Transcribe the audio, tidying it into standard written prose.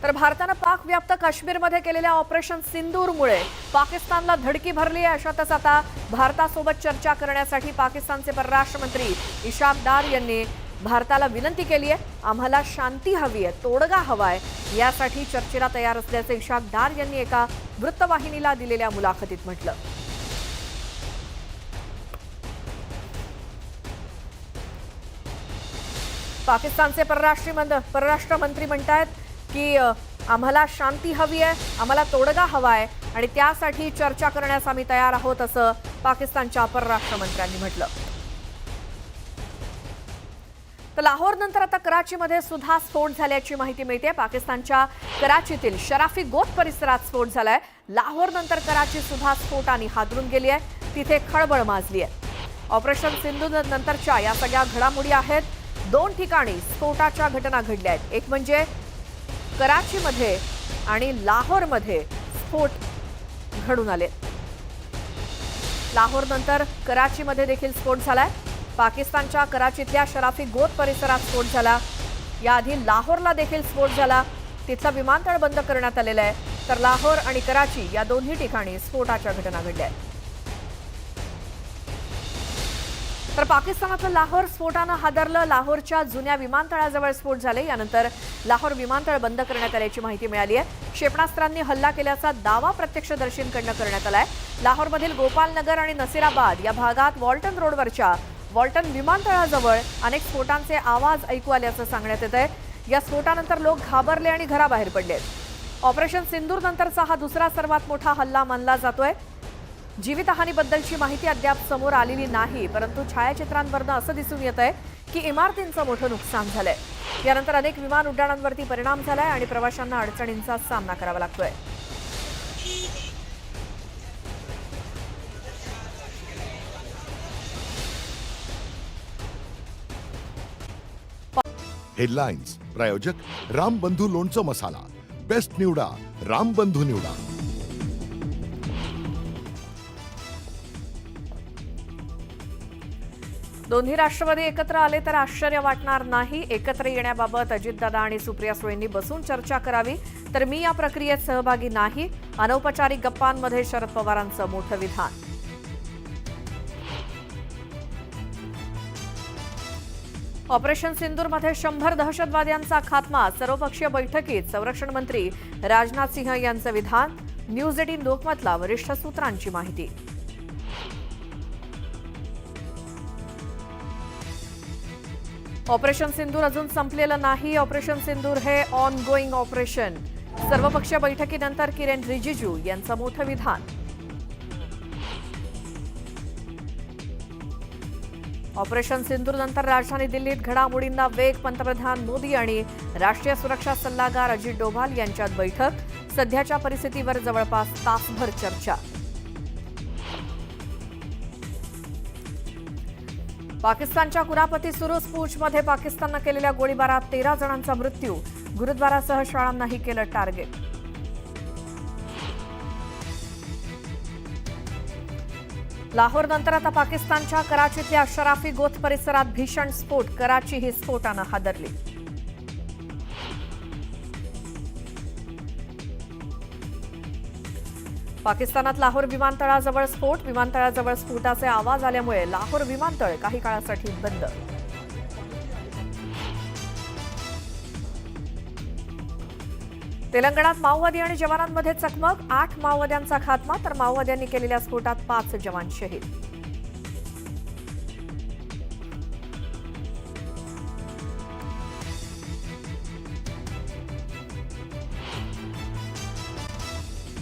तर भारतानं पाक व्याप्त काश्मीरमध्ये केलेल्या ऑपरेशन सिंदूरमुळे पाकिस्तानला धडकी भरली आहे। अशातच आता भारतासोबत चर्चा करण्यासाठी पाकिस्तानचे परराष्ट्र मंत्री इशाक डार यांनी भारताला विनंती केली आहे। आम्हाला शांती हवी आहे, तोडगा हवाय, यासाठी चर्चेला तयार असल्याचे इशाक डार यांनी एका वृत्तवाहिनीला दिलेल्या मुलाखतीत म्हटलं। पाकिस्तानचे परराष्ट्र मंत्री म्हणतात की आम्हाला शांती हवी आहे, आम्हाला तोडगा हवाय आणि त्यासाठी चर्चा करण्यास आम्ही तयार आहोत, असं पाकिस्तानच्या परराष्ट्र मंत्र्यांनी म्हटलं। तर लाहोर नंतर आता कराचीमध्ये सुद्धा स्फोट झाल्याची माहिती मिळते। पाकिस्तानच्या कराचीतील शराफी गोत परिसरात स्फोट झालाय। लाहोर नंतर कराची सुद्धा स्फोटाने हादरून गेली आहे, तिथे खळबळ माजली आहे। ऑपरेशन सिंधू नंतरच्या या सगळ्या घडामोडी आहेत। 2 ठिकाणी स्फोटाच्या घटना घडल्या आहेत, एक म्हणजे कराचीमध्ये आणि लाहोरमध्ये स्फोट घडून आले। लाहोर नंतर कराचीमध्ये देखील स्फोट झालाय। पाकिस्तानच्या कराचीतल्या शराफी गोत परिसरात स्फोट झाला। याआधी लाहोरला देखील स्फोट झाला, तिथलं विमानतळ बंद करण्यात आलेलं आहे। तर लाहोर आणि कराची या दोन्ही ठिकाणी स्फोटाच्या घटना घडल्या आहेत। तर पाकिस्तानाचं लाहोर स्फोटानं हादरलं। लाहोरच्या जुन्या विमानतळाजवळ स्फोट झाले, यानंतर लाहोर विमानतळ बंद करण्यात आल्याची माहिती मिळाली आहे। क्षेपणास्त्रांनी हल्ला केल्याचा दावा प्रत्यक्षदर्शींकडून करण्यात आलाय। लाहोरमधील गोपालनगर आणि नसीराबाद या भागात वॉल्टन रोडवरच्या वॉल्टन विमानतळाजवळ अनेक स्फोटांचे आवाज ऐकू आल्याचं सांगण्यात येत आहे। या स्फोटानंतर लोक घाबरले आणि घराबाहेर पडले। ऑपरेशन सिंदूर नंतरचा हा दुसरा सर्वात मोठा हल्ला मानला जातोय। जीवितहानीबद्दलची माहिती अद्याप समोर आलेली नाही, परंतु छायाचित्रांवरून असं दिसून येत आहे की इमारतींचं मोठं नुकसान झालंय। यानंतर अनेक विमान उड्डाणांवरती परिणाम झालाय आणि प्रवाशांना अडचणींचा सामना करावा लागतोय। हेडलाइन्स प्रायोजक रामबंधू लोणचं मसाला, बेस्ट निवडा रामबंधू निवडा। दोन्ही राष्ट्रवादी एकत्र आले तर आश्चर्य वाटणार नाही। एकत्र येण्याबाबत अजितदादा आणि सुप्रिया सुळेंनी बसून चर्चा करावी, तर मी या प्रक्रियेत सहभागी नाही। अनौपचारिक गप्पांमध्ये शरद पवारांचं मोठं विधान। ऑपरेशन सिंदूरमध्ये 100 दहशतवाद्यांचा खात्मा, सर्वपक्षीय बैठकीत संरक्षण मंत्री राजनाथ सिंह यांचं विधान। न्यूज 18 लोकमतला वरिष्ठ सूत्रांची माहिती। ऑपरेशन सिंदूर अजून संपलेलं नाही। ऑपरेशन सिंदूर हे ऑनगोईंग ऑपरेशन। सर्वपक्षीय बैठकीनंतर किरेन रिजिजू यांचं मोठं विधान। ऑपरेशन सिंदूर नंतर राजधानी दिल्लीत घडामोडींना वेग। पंतप्रधान मोदी आणि राष्ट्रीय सुरक्षा सल्लागार अजित डोभाल यांच्यात बैठक। सध्याच्या परिस्थितीवर जवळपास तासभर चर्चा। पाकिस्तानच्या कुरापती सुरूज पूंछमध्ये पाकिस्ताननं केलेल्या गोळीबारात 13 जणांचा मृत्यू। गुरुद्वारासह शाळांनाही केलं टार्गेट। लाहोर नंतर आता पाकिस्तानच्या कराचीतल्या शराफी गोत परिसरात भीषण स्फोट। कराची ही स्फोटानं हादरली। पाकिस्तानात लाहोर विमानतळाजवळ स्फोट। विमानतळाजवळ स्फोटाचे आवाज आल्यामुळे लाहोर विमानतळ काही काळासाठी बंद। तेलंगणात माओवादी आणि जवानांमध्ये चकमक। 8 माओवाद्यांचा खात्मा, तर माओवाद्यांनी केलेल्या स्फोटात 5 जवान शहीद।